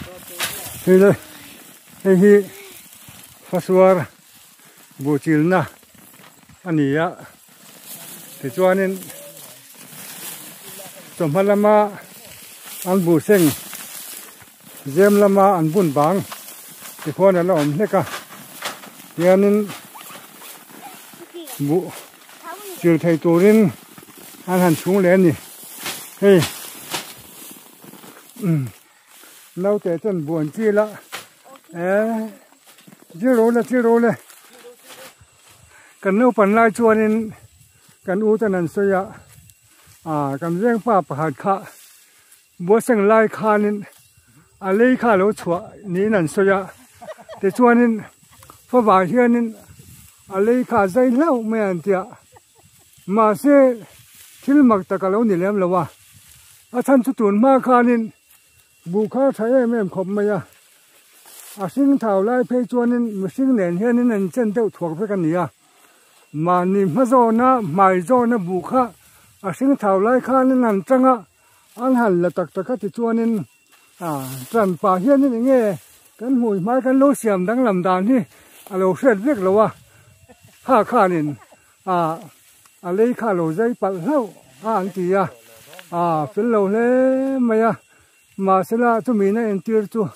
Hi le hi fasuar buchilna ania ti chuanin chomhalama an bu seng zem lama an bun bang ti khona la om hleka hianin bu chil thei turin an han chung le ni hei nấu té chân buồn chi lạ, chưa rồi le, cần nấu phần lai chua nên cần u chân ăn sôi cần riêng pa hạt khá, bữa sáng lai khá nên lấy khá lẩu chua ní ăn sôi để chua nên phá vải hiên nên lấy khá dây lâu mấy anh tiệt, mà sẽ thiếu mặc ta cả lẩu ní lem lâu thân chút tuần mà khá nên buộc khá thấy em khom mày sinh thảo lai phê chuan nên sinh nền hiên nên anh chân tiêu thuộc với cái này mà niệm mà do na mài do na buộc khá sinh thảo lai khá nên anh trăng anh hẳn là tắc tắc thì chuan nên trần phá hiên nên nghe cái mùi mai cái lô xiêm đang làm đàn đi lô sét việc lâu khá nên lấy khá lô dây bạc lâu anh tí phiền lâu le mày mà sẽ là chúng mình này tiêu chú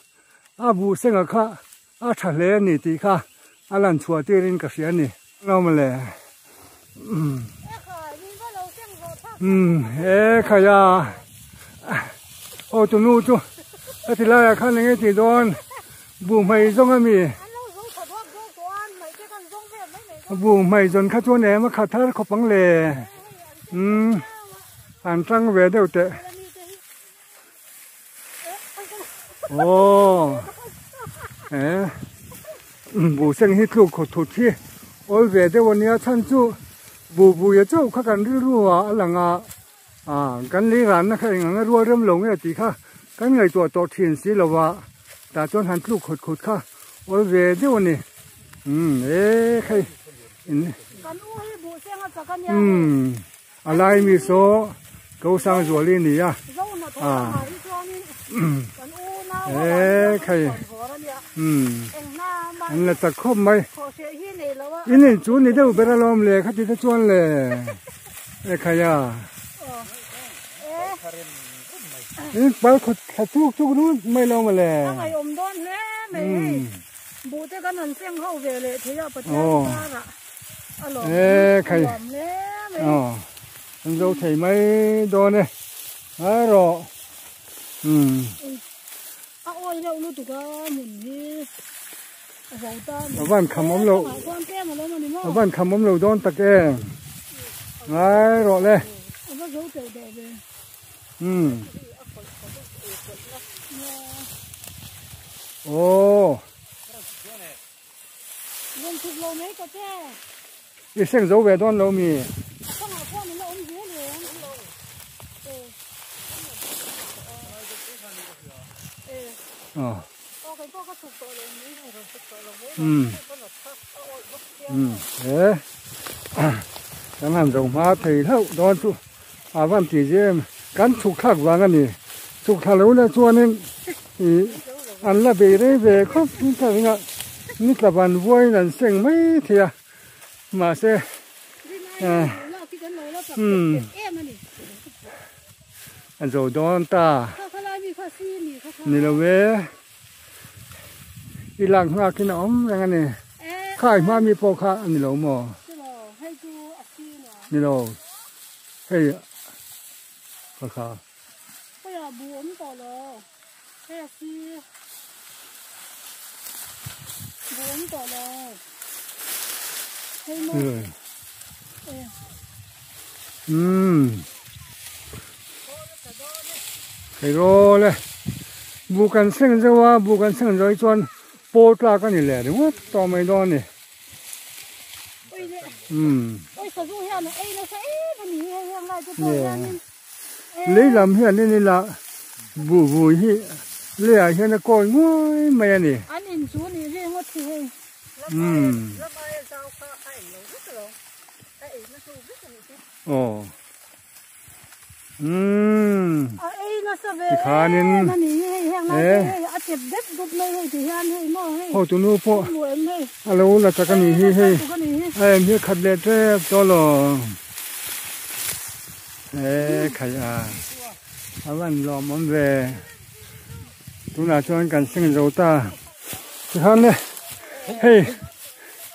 bu sinh ở khá thằng lẽ này thì khá làm chùa tiêu lên cái gì này nó mà lẽ khá tụi nó chú thì là khá này thì đón bu mày giống em mi bu mày giống khá chỗ này mà khá thắt khó bằng lẽ anh trăng về đâu thế bu sinh hít lục khổ thụt thi, ôi về đâyวันนี้ท่านจูbu yaจูข้ากันรู้หลังกันลีรันนะใครงั้นรัวเริ่มหลงเนี่ยตีค่ะกันไงตัวเทียนสีละว่าแต่จนหันลูกขดค่ะโอ้ยเวเดี๋ยววันนี้ใครอะไรมีโซ่เขาสร้างจัวลีนี่ใครอันนั้นจะคบไหมอันนี้จูนี่เดี๋ยวไปละล้อมเลยข้าที่จะชวนเลยใครนี่ไปขัดจุกนู้นไม่ล้อมมาเลยไอ้อมโดนเลยไม่บูเตกันนั่นเสียงเข้าเวเลยที่จะประเทศใครมันเราถ่ายไม่โดนเลยรอบ้านคำอมเราบ้านคำอมเราโดนตะแกงไอ้รอเลยโอ้ยี่เส้นโจเวดอนเรามีchẳng hạn dòng má thầy thâu đó chú văn tỷ dê cắn chụp khác vào cái này chụp thà lâu là cho nên thì ăn là về đấy về khóc những cái ngạ nít là bàn vui là sinh mấy thì mà sẽ rồi đó ta này là về đi làm hoa cái nón cái này khai mà mi po khai này là mò này là hay khai bây giờ buồn to rồi hay buồn to rồi hay rồi đấy bukan sinh ra bukan sinh ra chọn bố ra cái này lẻ đúng không? To mấy đòn này. Lấy làm hiện nên là bùi hi lẻ hiện là coi ngôi mày này. Ồ. Thì khá nên เก็บเด็ดกุบเลยให้ที่ฮันให้หม้อให้ โอ้ตัวนู้นพอ หมูเอ็มให้ อะไรวะล่ะจักรนี่ให้เอ้ยมีขัดเล็ดเจ็บตัวหรอใครอาวันรอมันเวตัวน่าชวนกันสิ่งเราตาที่ฮันเนี่ยเฮ้ย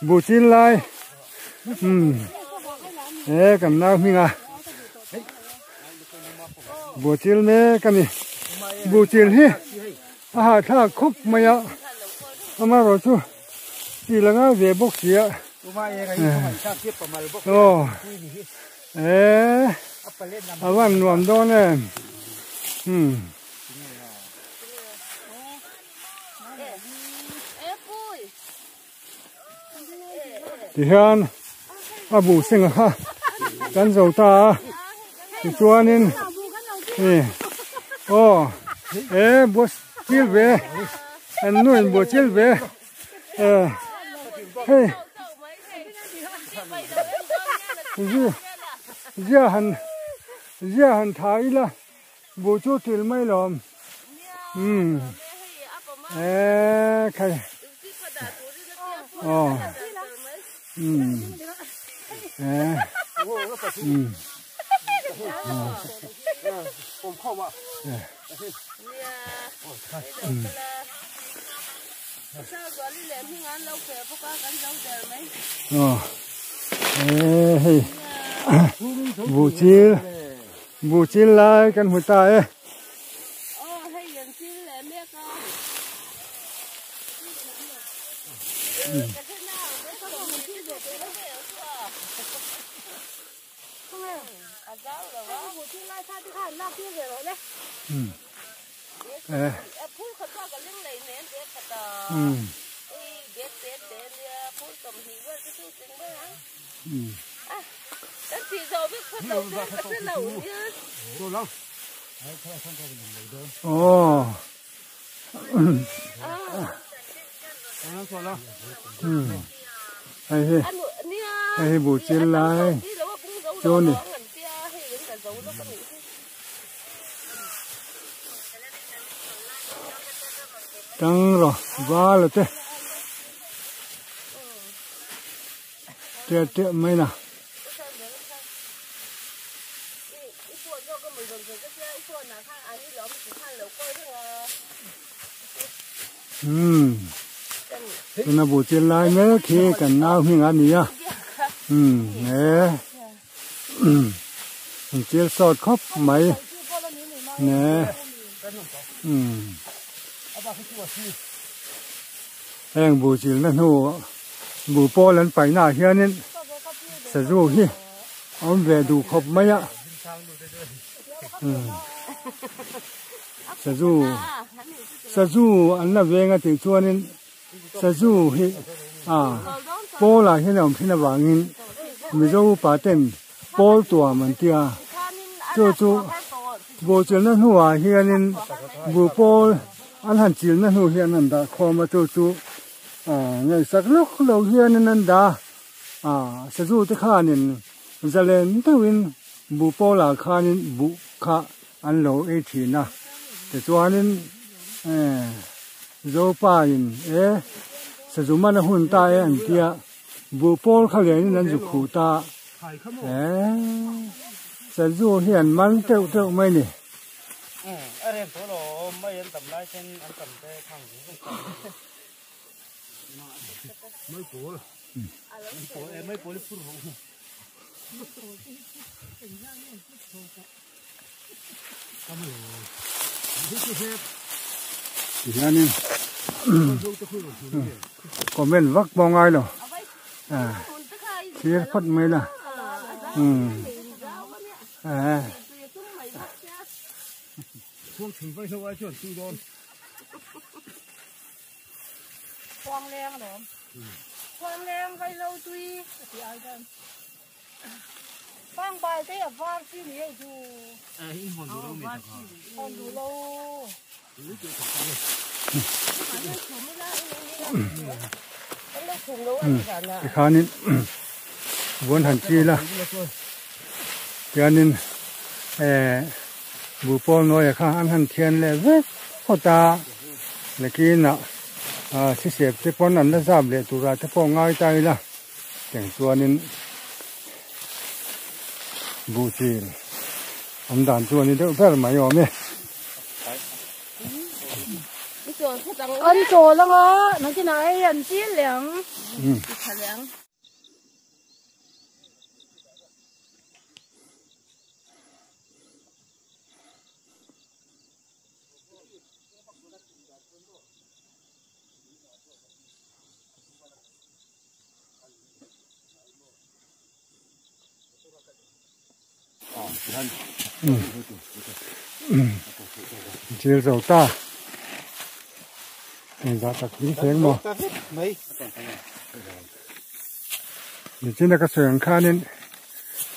บูจินไลกันน้ามีงาบูจิลเมกันนี่บูจิลฮีอาหารถ้าคุกมาเยอะทำไมเราชูที่ละง่ายเว็บบกเสียโอ้อาวันนวมโดนเนี่ยที่ฮันอาบูสิงห์ฮะกันเจ้าตาที่ตัวนี้นี่โอ้บัวจิลเวอันนู้นบัวจิลเวเฮ้ยเยอะหันถ่ายละบัวจูติลไม่หลอมใครอ๋อผมเข้าว่าบูจิลไล่กันหัวใจโอ้ไอ้บูจิลไลโจนี่ตั้งรอบ้าเลยเตะไม่นะตัวบูจิลไลเมื่อกี้กันน้าหิงอันนี้อ่ะเจียสอดครบไหมแองบูจิลนั่นหัวบูโป้ลันไปหน้าเฮียนี่สะจูฮีเอาเวดูครบไหมอ่ะสะจูอันนั้นเวงอ่ะติดชัวนี่สะจูฮีโป้ละเฮียเราพินาบางินมิโซปาเต็มโป้ตัวมันเตียจู่บูจิลนั่นหัวเฮียนี่บูโป้อันหันจิลนั่นหัวเฮียนั่นดาคอมาจู่ไงสักลูกเราเฮียนั่นดาสะจูตะข้านี่จะเล่นตัววินบูโป้ละข้านี่บุข้าอันเราทีนะแต่ตัวนี้โจป้าอินสะจูมันหุ่นตายอันเดียบูโป้เขาเรียนนั่นจุขูตาสะจูเห็นมันเต้าไม่นี่อะไรตัวเราไม่เห็นตำได้เช่นอันตำได้ข้างหูไม่ปูไม่ปูเลยพูดหูอีกแล้วนี่ก็เป็นวักบองไงหรอเสียพัดไม่ละช่วงถึงไปเท่าไรช่วงตู้โดนความแรงเหรอความแรงไปเราตุยที่ไอ้กันฟังไปแต่ฟังที่นี่อยู่อินหอนดูเราไม่ได้หอนดูเราอีกครั้งนี้วนหันจีละเดี๋ยวนี้บูโป้น้อยข้างอันหันเทียนเลยเว้ยพ่อตา là kia nè xí xẹp thế con ăn nó giảm lệ tụ ra thế con ngay tay là chẳng chua nên bù chi ăn đàn chua nên đỡ phải là mấy ôm ấy ăn chỗ lắm á nó chỉ nói ăn chỉ凉凉chiều dầu ta mình đã tập những tiếng mà thì chính là cái sườn khá nên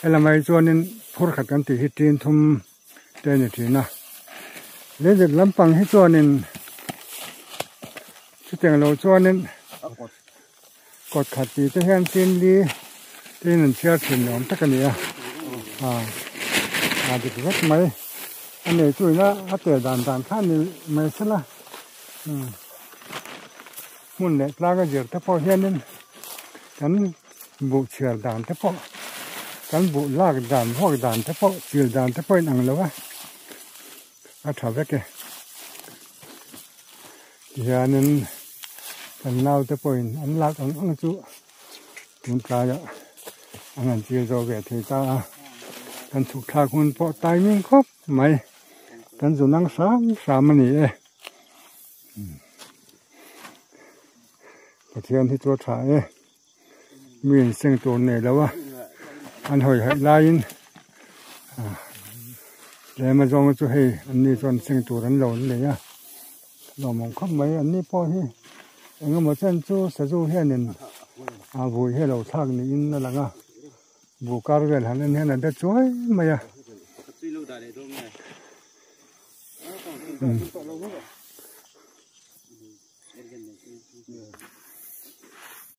hay là mấy cho nên phun khátกันตีฮิตจีนทุ่มเดินอยู่ที่น่ะเล่นจากลำปังให้จวนnênที่แต่งเราจวนnênกดขัดตีจะแห้งจีนดีที่นั่นเชื่อถึงหนอมตะกันเนี่ยเด็กวัดไหมอันนี้ช่วยนะถ้าเกิดด่านข้างนี้ไม่ใช่ละมุ่นเนี่ยปลาก็เยอะแต่พอเห็นนั่นกันบุเชื่อด่านแต่พอกันบุลากด่านพวกด่านแต่พอเชื่อด่านแต่พอนั่งแล้ววะอาถรรพ์แกอย่างนั้นกันเล่าแต่พออันลากอันจุถึงปลาอะอันนั้นเชื่อโจเวทีตากันสุขทาคุณพอตายมิ่งครบไหมกันสุนังสามมันนี่กระเทียมที่ตัวถ่ายมีเส้นตัวเนี่ยแล้ววะอันหอยลายแล้วมาจองจะให้อันนี้จนเส้นตัวนั้นหล่นเลยเรามองเข้าไปอันนี้พอให้เองก็มาเส้นจูเสจูให้เนี่ยบุยให้เราทางนี้อินนั่นแหละบุกการเวลานั้นเนี่ยนั่นจะช่วยไหม